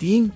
3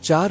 4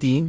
3،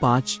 5،